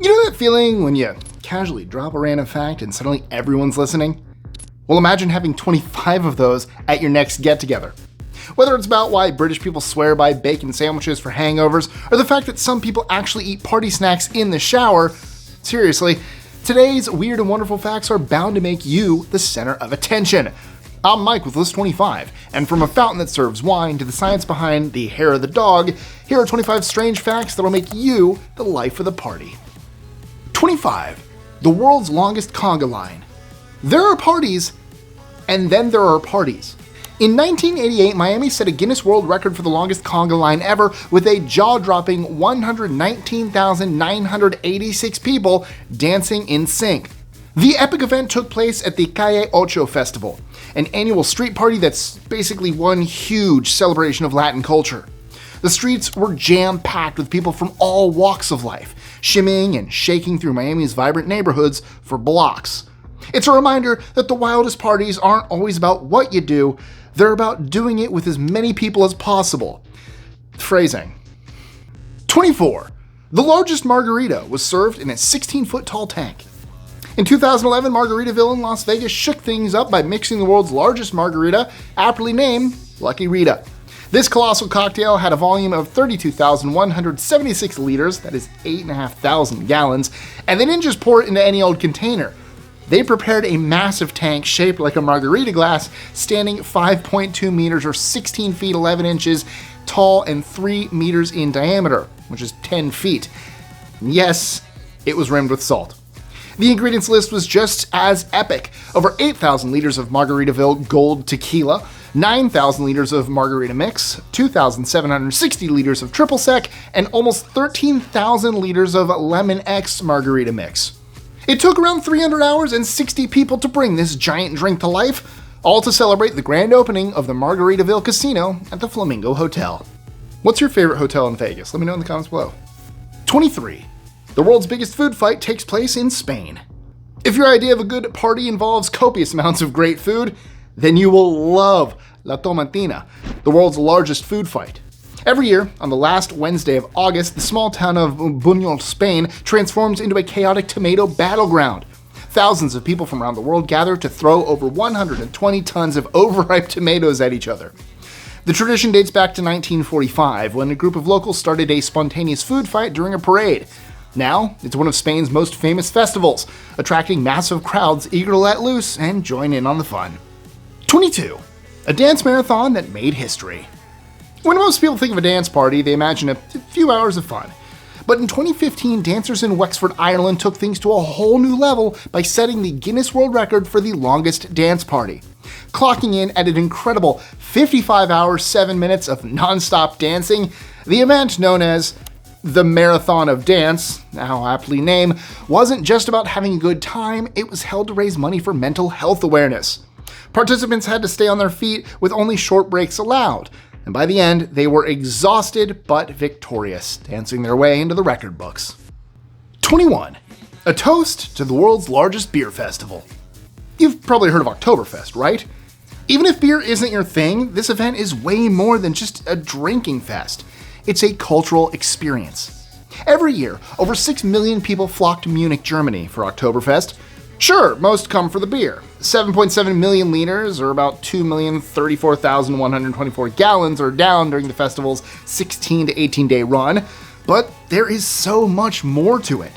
You know that feeling when you casually drop a random fact and suddenly everyone's listening? Well, imagine having 25 of those at your next get-together. Whether it's about why British people swear by bacon sandwiches for hangovers, or the fact that some people actually eat party snacks in the shower, seriously, today's weird and wonderful facts are bound to make you the center of attention. I'm Mike with List 25, and from a fountain that serves wine to the science behind the hair of the dog, here are 25 strange facts that'll make you the life of the party. 25. The world's longest conga line. There are parties, and then there are parties. In 1988, Miami set a Guinness World Record for the longest conga line ever with a jaw-dropping 119,986 people dancing in sync. The epic event took place at the Calle Ocho Festival, an annual street party that's basically one huge celebration of Latin culture. The streets were jam-packed with people from all walks of life, shimmying and shaking through Miami's vibrant neighborhoods for blocks. It's a reminder that the wildest parties aren't always about what you do, they're about doing it with as many people as possible. Phrasing. 24. The largest margarita was served in a 16-foot tall tank. In 2011, Margaritaville in Las Vegas shook things up by mixing the world's largest margarita, aptly named Lucky Rita. This colossal cocktail had a volume of 32,176 liters, that is 8,500 gallons, and they didn't just pour it into any old container. They prepared a massive tank shaped like a margarita glass, standing 5.2 meters or 16 feet 11 inches tall and 3 meters in diameter, which is 10 feet. Yes, it was rimmed with salt. The ingredients list was just as epic. Over 8,000 liters of Margaritaville Gold Tequila, 9,000 liters of Margarita Mix, 2,760 liters of Triple Sec, and almost 13,000 liters of Lemon X Margarita Mix. It took around 300 hours and 60 people to bring this giant drink to life, all to celebrate the grand opening of the Margaritaville Casino at the Flamingo Hotel. What's your favorite hotel in Vegas? Let me know in the comments below. 23. The world's biggest food fight takes place in Spain. If your idea of a good party involves copious amounts of great food, then you will love La Tomatina, the world's largest food fight. Every year, on the last Wednesday of August, the small town of Buñol, Spain, transforms into a chaotic tomato battleground. Thousands of people from around the world gather to throw over 120 tons of overripe tomatoes at each other. The tradition dates back to 1945, when a group of locals started a spontaneous food fight during a parade. Now, it's one of Spain's most famous festivals, attracting massive crowds eager to let loose and join in on the fun. 22. A dance marathon that made history. When most people think of a dance party, they imagine a few hours of fun. But in 2015, dancers in Wexford, Ireland took things to a whole new level by setting the Guinness World Record for the longest dance party. Clocking in at an incredible 55 hours, 7 minutes of non-stop dancing, the event known as the Marathon of Dance, now aptly named, wasn't just about having a good time, it was held to raise money for mental health awareness. Participants had to stay on their feet with only short breaks allowed, and by the end, they were exhausted but victorious, dancing their way into the record books. 21. A toast to the world's largest beer festival. You've probably heard of Oktoberfest, right? Even if beer isn't your thing, this event is way more than just a drinking fest. It's a cultural experience. Every year, over 6 million people flock to Munich, Germany for Oktoberfest. Sure, most come for the beer. 7.7 million liters, or about 2,034,124 gallons, are down during the festival's 16 to 18-day run, but there is so much more to it.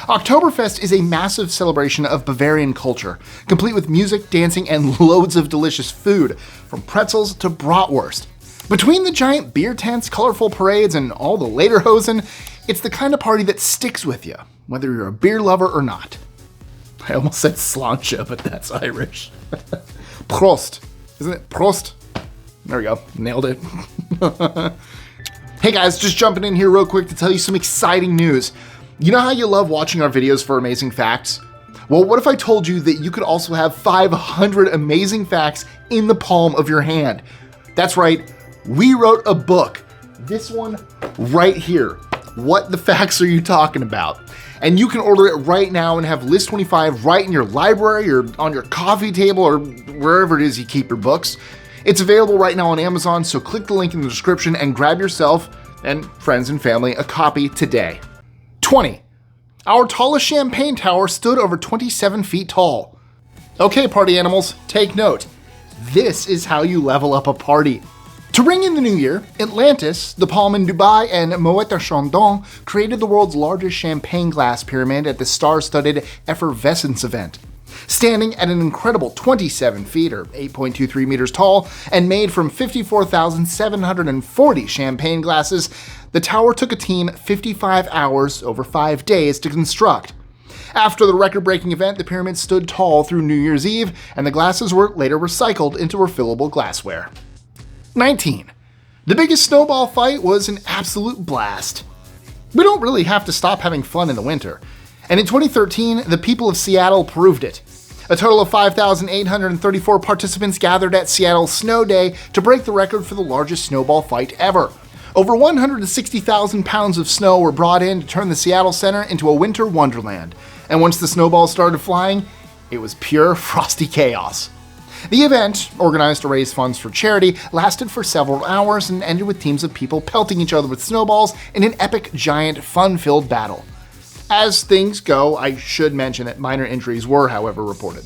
Oktoberfest is a massive celebration of Bavarian culture, complete with music, dancing, and loads of delicious food, from pretzels to bratwurst. Between the giant beer tents, colorful parades, and all the lederhosen, it's the kind of party that sticks with you, whether you're a beer lover or not. I almost said sláinte, but that's Irish. Prost. Isn't it? Prost. There we go. Nailed it. Hey guys, just jumping in here real quick to tell you some exciting news. You know how you love watching our videos for amazing facts? Well, what if I told you that you could also have 500 amazing facts in the palm of your hand? That's right. We wrote a book. This one right here. What the facts are you talking about? And you can order it right now and have List 25 right in your library or on your coffee table or wherever it is you keep your books. It's available right now on Amazon, so click the link in the description and grab yourself and friends and family a copy today. 20. Our tallest champagne tower stood over 27 feet tall. Okay, party animals, take note. This is how you level up a party. To ring in the new year, Atlantis, the Palm in Dubai, and Moet Chandon created the world's largest champagne glass pyramid at the star-studded Effervescence event. Standing at an incredible 27 feet or 8.23 meters tall and made from 54,740 champagne glasses, the tower took a team 55 hours over 5 days to construct. After the record-breaking event, the pyramid stood tall through New Year's Eve, and the glasses were later recycled into refillable glassware. 19. The biggest snowball fight was an absolute blast. We don't really have to stop having fun in the winter. And in 2013, the people of Seattle proved it. A total of 5,834 participants gathered at Seattle's Snow Day to break the record for the largest snowball fight ever. Over 160,000 pounds of snow were brought in to turn the Seattle Center into a winter wonderland. And once the snowballs started flying, it was pure frosty chaos. The event, organized to raise funds for charity, lasted for several hours and ended with teams of people pelting each other with snowballs in an epic, giant, fun-filled battle. As things go, I should mention that minor injuries were, however, reported.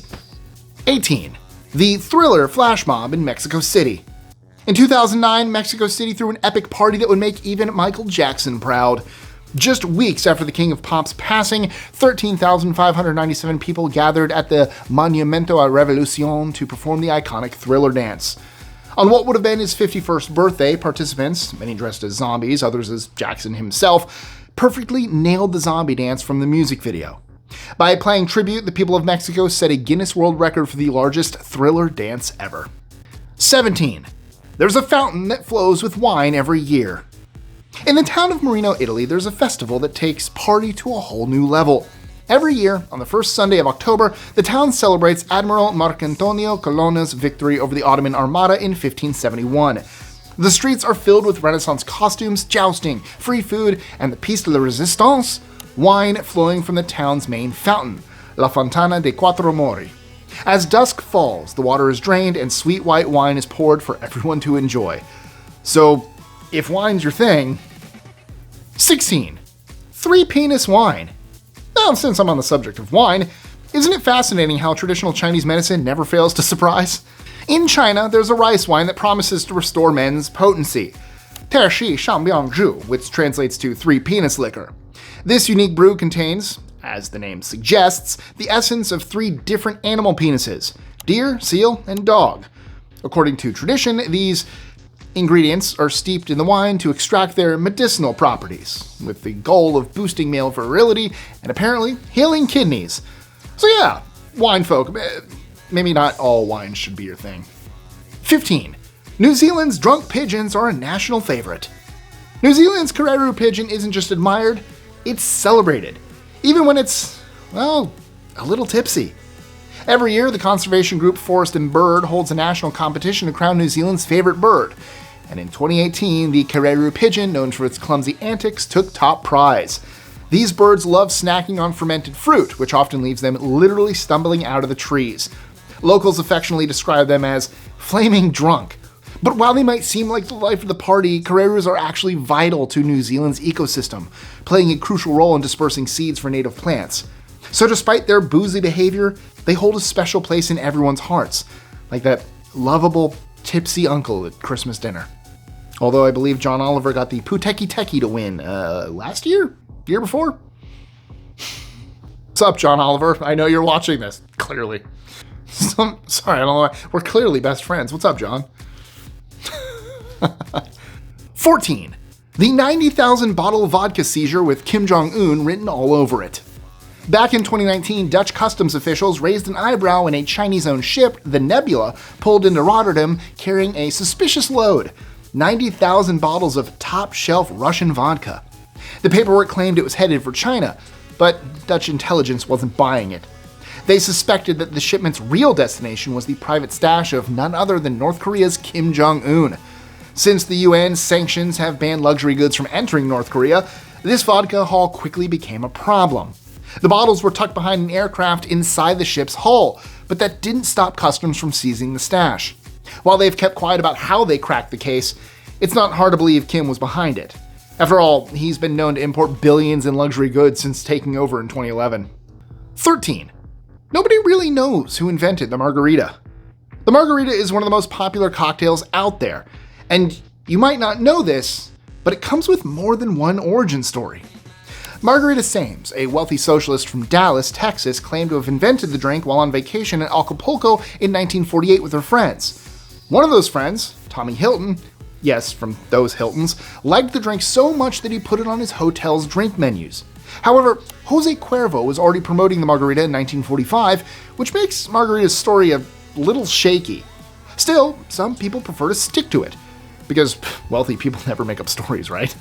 18. The thriller Flashmob in Mexico City. In 2009, Mexico City threw an epic party that would make even Michael Jackson proud. Just weeks after the King of Pop's passing, 13,597 people gathered at the Monumento a Revolucion to perform the iconic Thriller dance. On what would have been his 51st birthday, participants, many dressed as zombies, others as Jackson himself, perfectly nailed the zombie dance from the music video. By playing tribute, the people of Mexico set a Guinness World Record for the largest Thriller dance ever. 17. There's a fountain that flows with wine every year. In the town of Marino, Italy, there's a festival that takes party to a whole new level. Every year, on the first Sunday of October, the town celebrates Admiral Marcantonio Colonna's victory over the Ottoman Armada in 1571. The streets are filled with Renaissance costumes, jousting, free food, and the piece de la resistance, wine flowing from the town's main fountain, La Fontana dei Quattro Mori. As dusk falls, the water is drained and sweet white wine is poured for everyone to enjoy. So, if wine's your thing. 16. Three-penis wine. Now, since I'm on the subject of wine, isn't it fascinating how traditional Chinese medicine never fails to surprise? In China, there's a rice wine that promises to restore men's potency. Ter Shi Shambiang Zhu, which translates to three-penis liquor. This unique brew contains, as the name suggests, the essence of 3 different animal penises: deer, seal, and dog. According to tradition, these ingredients are steeped in the wine to extract their medicinal properties, with the goal of boosting male virility and apparently healing kidneys. So yeah, wine folk, maybe not all wine should be your thing. 15. New Zealand's drunk pigeons are a national favorite. New Zealand's Kareroo pigeon isn't just admired, it's celebrated, even when it's, well, a little tipsy. Every year, the conservation group Forest and Bird holds a national competition to crown New Zealand's favorite bird. And in 2018, the Kareroo pigeon, known for its clumsy antics, took top prize. These birds love snacking on fermented fruit, which often leaves them literally stumbling out of the trees. Locals affectionately describe them as flaming drunk. But while they might seem like the life of the party, Kareroos are actually vital to New Zealand's ecosystem, playing a crucial role in dispersing seeds for native plants. So despite their boozy behavior, they hold a special place in everyone's hearts, like that lovable, tipsy uncle at Christmas dinner. Although I believe John Oliver got the Puteki Teki to win last year? Year before? What's up, John Oliver? I know you're watching this, clearly. Sorry, I don't know why. We're clearly best friends. What's up, John? 14. The 90,000 bottle vodka seizure with Kim Jong-un written all over it. Back in 2019, Dutch customs officials raised an eyebrow when a Chinese-owned ship, the Nebula, pulled into Rotterdam carrying a suspicious load: 90,000 bottles of top-shelf Russian vodka. The paperwork claimed it was headed for China, but Dutch intelligence wasn't buying it. They suspected that the shipment's real destination was the private stash of none other than North Korea's Kim Jong-un. Since the UN's sanctions have banned luxury goods from entering North Korea, this vodka haul quickly became a problem. The bottles were tucked behind an aircraft inside the ship's hull, but that didn't stop customs from seizing the stash. While they've kept quiet about how they cracked the case, it's not hard to believe Kim was behind it. After all, he's been known to import billions in luxury goods since taking over in 2011. 13. Nobody really knows who invented the margarita. The margarita is one of the most popular cocktails out there, and you might not know this, but it comes with more than one origin story. Margarita Sames, a wealthy socialist from Dallas, Texas, claimed to have invented the drink while on vacation in Acapulco in 1948 with her friends. One of those friends, Tommy Hilton, yes, from those Hiltons, liked the drink so much that he put it on his hotel's drink menus. However, Jose Cuervo was already promoting the margarita in 1945, which makes Margarita's story a little shaky. Still, some people prefer to stick to it, because wealthy people never make up stories, right?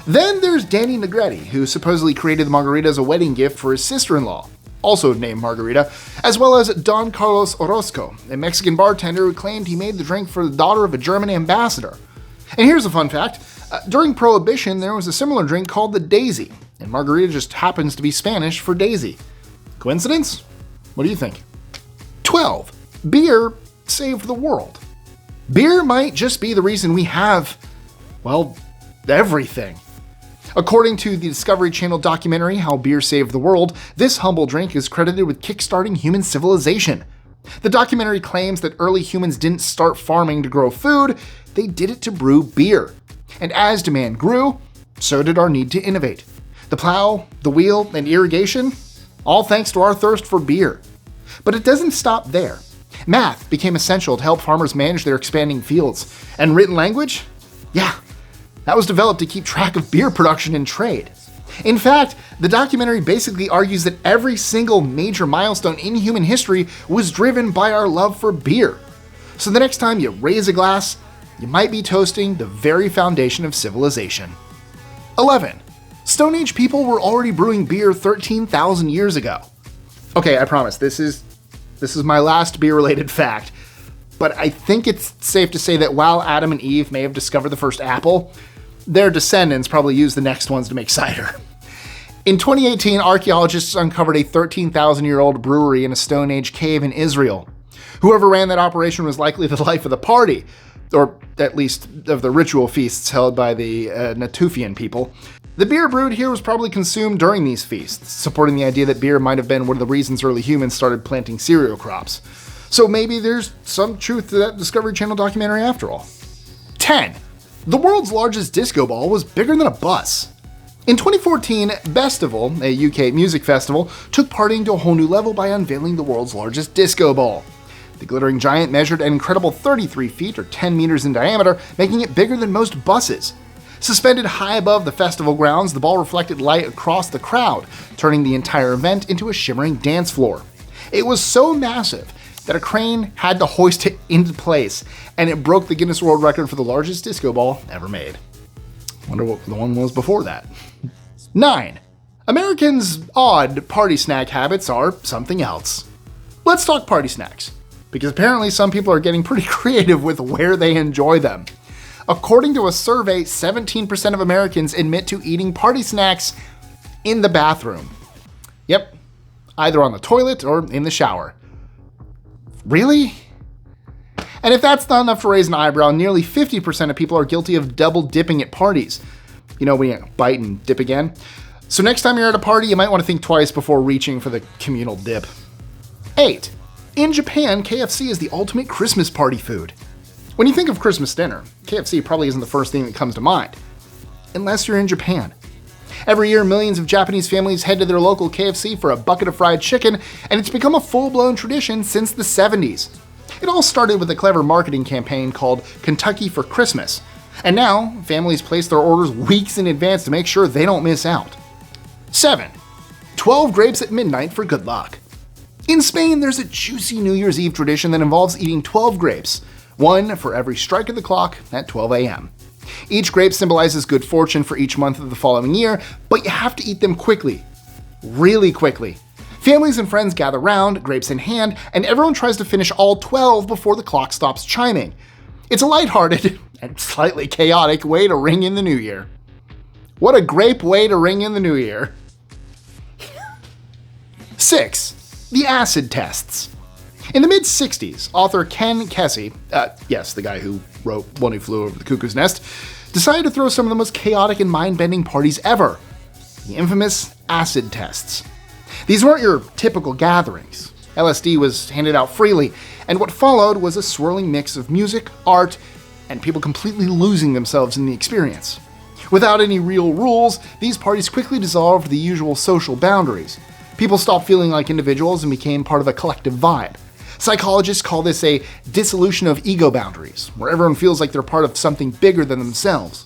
Then there's Danny Negretti, who supposedly created the margarita as a wedding gift for his sister-in-law, also named Margarita, as well as Don Carlos Orozco, a Mexican bartender who claimed he made the drink for the daughter of a German ambassador. And here's a fun fact. During Prohibition, there was a similar drink called the Daisy, and margarita just happens to be Spanish for daisy. Coincidence? What do you think? 12. Beer saved the world. Beer might just be the reason we have, well, everything. According to the Discovery Channel documentary How Beer Saved the World, this humble drink is credited with kickstarting human civilization. The documentary claims that early humans didn't start farming to grow food, they did it to brew beer. And as demand grew, so did our need to innovate. The plow, the wheel, and irrigation, all thanks to our thirst for beer. But it doesn't stop there. Math became essential to help farmers manage their expanding fields. And written language? Yeah, that was developed to keep track of beer production and trade. In fact, the documentary basically argues that every single major milestone in human history was driven by our love for beer. So the next time you raise a glass, you might be toasting the very foundation of civilization. 11. Stone Age people were already brewing beer 13,000 years ago. Okay, I promise, this is my last beer-related fact, but I think it's safe to say that while Adam and Eve may have discovered the first apple, their descendants probably used the next ones to make cider. In 2018, archaeologists uncovered a 13,000-year-old brewery in a Stone Age cave in Israel. Whoever ran that operation was likely the life of the party, or at least of the ritual feasts held by the Natufian people. The beer brewed here was probably consumed during these feasts, supporting the idea that beer might have been one of the reasons early humans started planting cereal crops. So maybe there's some truth to that Discovery Channel documentary after all. 10. The world's largest disco ball was bigger than a bus. In 2014, Bestival, a UK music festival, took partying to a whole new level by unveiling the world's largest disco ball. The glittering giant measured an incredible 33 feet or 10 meters in diameter, making it bigger than most buses. Suspended high above the festival grounds, the ball reflected light across the crowd, turning the entire event into a shimmering dance floor. It was so massive that a crane had to hoist it into place, and it broke the Guinness World Record for the largest disco ball ever made. Wonder what the one was before that. 9. Americans' odd party snack habits are something else. Let's talk party snacks, because apparently some people are getting pretty creative with where they enjoy them. According to a survey, 17% of Americans admit to eating party snacks in the bathroom. Yep, either on the toilet or in the shower. Really? And if that's not enough to raise an eyebrow, nearly 50% of people are guilty of double dipping at parties. You know, when you bite and dip again. So next time you're at a party, you might want to think twice before reaching for the communal dip. 8. In Japan, KFC is the ultimate Christmas party food. When you think of Christmas dinner, KFC probably isn't the first thing that comes to mind. Unless you're in Japan. Every year, millions of Japanese families head to their local KFC for a bucket of fried chicken, and it's become a full-blown tradition since the 70s. It all started with a clever marketing campaign called Kentucky for Christmas, and now families place their orders weeks in advance to make sure they don't miss out. 7. 12 grapes at midnight for good luck. In Spain, there's a juicy New Year's Eve tradition that involves eating 12 grapes, one for every strike of the clock at 12 a.m. Each grape symbolizes good fortune for each month of the following year, but you have to eat them quickly. Really quickly. Families and friends gather round, grapes in hand, and everyone tries to finish all 12 before the clock stops chiming. It's a lighthearted and slightly chaotic way to ring in the new year. What a grape way to ring in the new year. 6. The acid tests. In the mid-60s, author Ken Kesey, yes, the guy who wrote One Who Flew Over the Cuckoo's Nest, decided to throw some of the most chaotic and mind-bending parties ever. The infamous acid tests. These weren't your typical gatherings. LSD was handed out freely, and what followed was a swirling mix of music, art, and people completely losing themselves in the experience. Without any real rules, these parties quickly dissolved the usual social boundaries. People stopped feeling like individuals and became part of a collective vibe. Psychologists call this a dissolution of ego boundaries, where everyone feels like they're part of something bigger than themselves.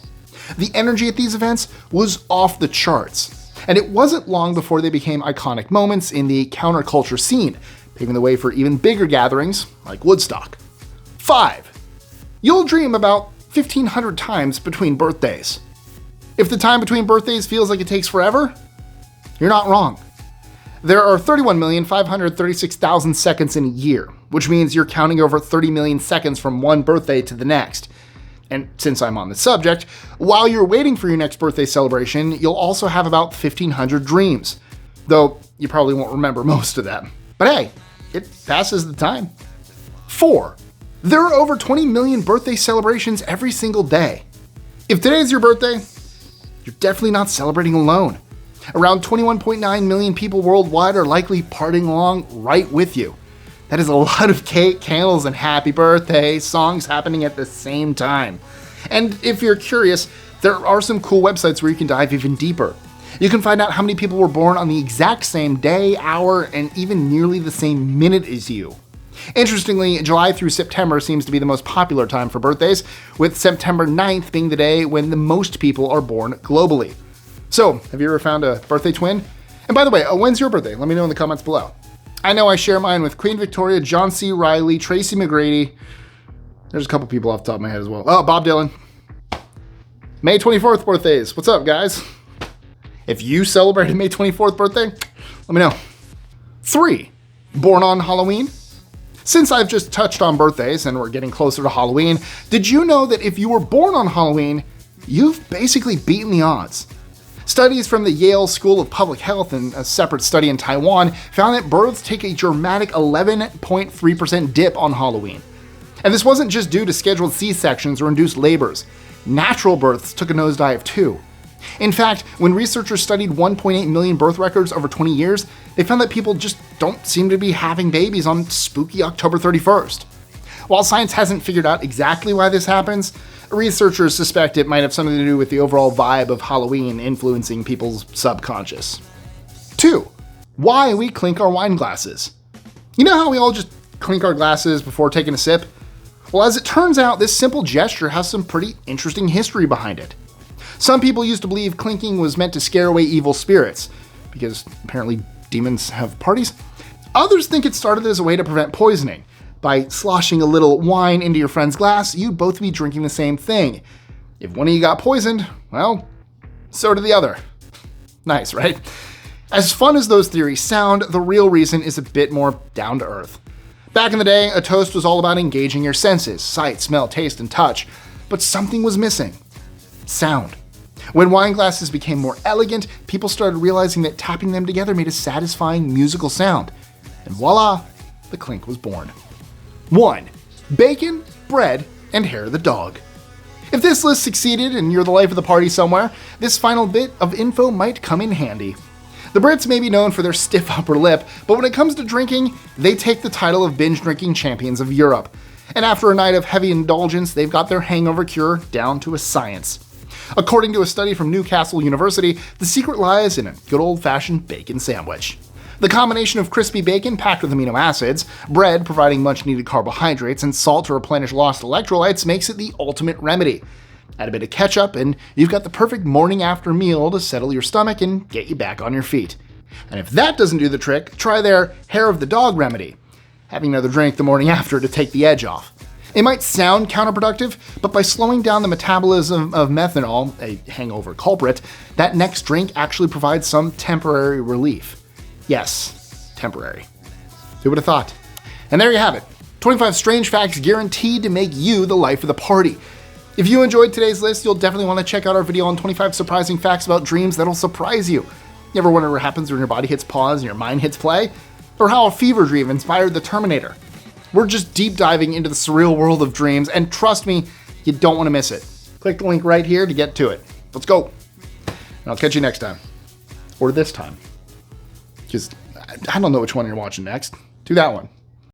The energy at these events was off the charts, and it wasn't long before they became iconic moments in the counterculture scene, paving the way for even bigger gatherings like Woodstock. 5. You'll dream about 1,500 times between birthdays. If the time between birthdays feels like it takes forever, you're not wrong. There are 31,536,000 seconds in a year, which means you're counting over 30 million seconds from one birthday to the next. And since I'm on the subject, while you're waiting for your next birthday celebration, you'll also have about 1,500 dreams. Though you probably won't remember most of them. But hey, it passes the time. 4. There are over 20 million birthday celebrations every single day. If today's your birthday, you're definitely not celebrating alone. Around 21.9 million people worldwide are likely partying along right with you. That is a lot of cake, candles, and happy birthday songs happening at the same time. And if you're curious, there are some cool websites where you can dive even deeper. You can find out how many people were born on the exact same day, hour, and even nearly the same minute as you. Interestingly, July through September seems to be the most popular time for birthdays, with September 9th being the day when the most people are born globally. So, have you ever found a birthday twin? And by the way, when's your birthday? Let me know in the comments below. I know I share mine with Queen Victoria, John C. Reilly, Tracy McGrady. There's a couple people off the top of my head as well. Oh, Bob Dylan. May 24th birthdays. What's up, guys? If you celebrated May 24th birthday, let me know. 3. Born on Halloween? Since I've just touched on birthdays and we're getting closer to Halloween, did you know that if you were born on Halloween, you've basically beaten the odds? Studies from the Yale School of Public Health and a separate study in Taiwan found that births take a dramatic 11.3% dip on Halloween. And this wasn't just due to scheduled C-sections or induced labors. Natural births took a nosedive too. In fact, when researchers studied 1.8 million birth records over 20 years, they found that people just don't seem to be having babies on spooky October 31st. While science hasn't figured out exactly why this happens, researchers suspect it might have something to do with the overall vibe of Halloween influencing people's subconscious. 2. Why we clink our wine glasses. You know how we all just clink our glasses before taking a sip? Well, as it turns out, this simple gesture has some pretty interesting history behind it. Some people used to believe clinking was meant to scare away evil spirits, because apparently demons have parties. Others think it started as a way to prevent poisoning. By sloshing a little wine into your friend's glass, you'd both be drinking the same thing. If one of you got poisoned, well, so did the other. Nice, right? As fun as those theories sound, the real reason is a bit more down to earth. Back in the day, a toast was all about engaging your senses, sight, smell, taste, and touch. But something was missing. Sound. When wine glasses became more elegant, people started realizing that tapping them together made a satisfying musical sound. And voila, the clink was born. 1. Bacon, bread, and hair of the dog. If this list succeeded and you're the life of the party somewhere, this final bit of info might come in handy. The Brits may be known for their stiff upper lip, but when it comes to drinking, they take the title of binge drinking champions of Europe. And after a night of heavy indulgence, they've got their hangover cure down to a science. According to a study from Newcastle University, the secret lies in a good old-fashioned bacon sandwich. The combination of crispy bacon packed with amino acids, bread providing much-needed carbohydrates, and salt to replenish lost electrolytes makes it the ultimate remedy. Add a bit of ketchup, and you've got the perfect morning-after meal to settle your stomach and get you back on your feet. And if that doesn't do the trick, try their hair of the dog remedy, having another drink the morning after to take the edge off. It might sound counterproductive, but by slowing down the metabolism of methanol, a hangover culprit, that next drink actually provides some temporary relief. Yes, temporary. Who would have thought? And there you have it. 25 strange facts guaranteed to make you the life of the party. If you enjoyed today's list, you'll definitely want to check out our video on 25 surprising facts about dreams that'll surprise you. You ever wonder what happens when your body hits pause and your mind hits play? Or how a fever dream inspired the Terminator? We're just deep diving into the surreal world of dreams, and trust me, you don't want to miss it. Click the link right here to get to it. Let's go. And I'll catch you next time. Or this time. Because I don't know which one you're watching next. Do that one.